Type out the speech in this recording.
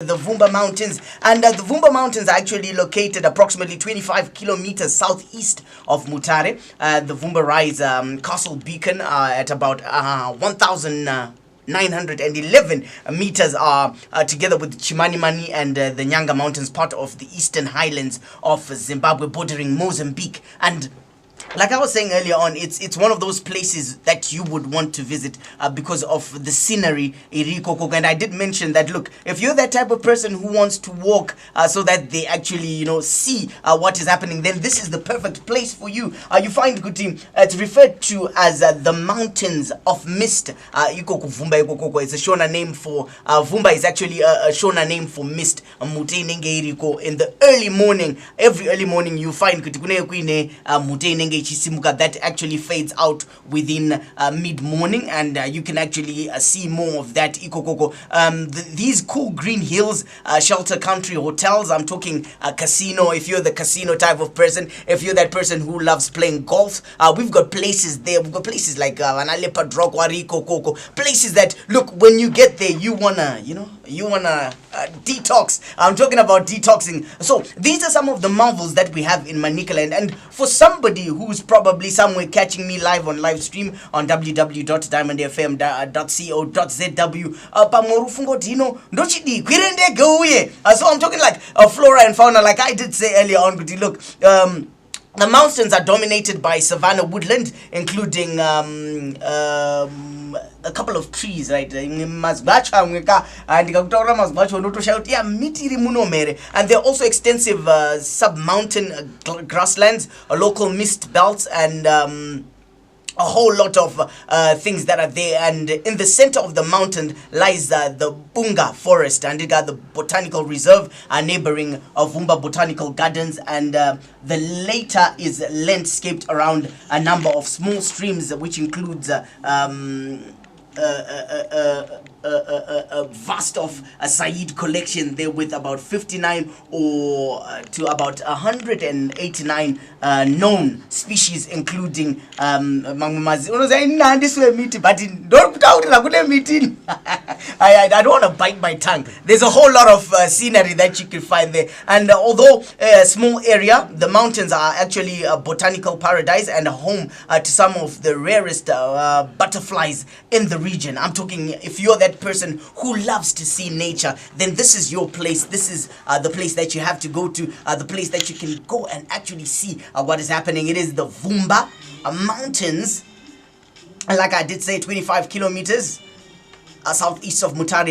The Vumba Mountains, and the Vumba Mountains are actually located approximately 25 kilometers southeast of Mutare. The Vumba rise Castle Beacon at about 1,911 meters together with Chimanimani and the Nyanga Mountains, part of the eastern highlands of Zimbabwe bordering Mozambique. And like I was saying earlier on, it's one of those places that you would want to visit because of the scenery. And I did mention that, look, if you're that type of person who wants to walk so that they actually, see what is happening, then this is the perfect place for you. You find Kuti, it's referred to as the Mountains of Mist. Vumba it's a Shona name for Vumba is actually a Shona name for mist. In the early morning, every early morning, you find Kuti that actually fades out within mid-morning, and you can actually see more of that ikokoko. These cool green hills, shelter country hotels. I'm talking casino. If you're the casino type of person, if you're that person who loves playing golf, we've got places there. We've got places like Vanalepa Drokwari Kokoko, places that, look, when you get there, you wanna detox. I'm talking about detoxing. So these are some of the marvels that we have in Manica land, and for somebody who's probably somewhere catching me live on live stream on www.diamondfm.co.zw, so I'm talking like flora and fauna, like I did say earlier on. Look, the mountains are dominated by savanna woodland, including a couple of trees, right? And there are also extensive sub-mountain grasslands, local mist belts, and a whole lot of things that are there. And in the center of the mountain lies the Bunga forest, and it got the botanical reserve neighboring Vumba Botanical Gardens, and the later is landscaped around a number of small streams, which includes a vast of a Said collection there, with about 59 or to about 189 known species, including I don't want to bite my tongue. There's a whole lot of scenery that you can find there, and although a small area, the mountains are actually a botanical paradise and a home to some of the rarest butterflies in the region. I'm talking, if you're that person who loves to see nature, then this is your place. This is the place that you have to go to, the place that you can go and actually see what is happening. It is the Vumba Mountains, and like I did say, 25 kilometers southeast of Mutare.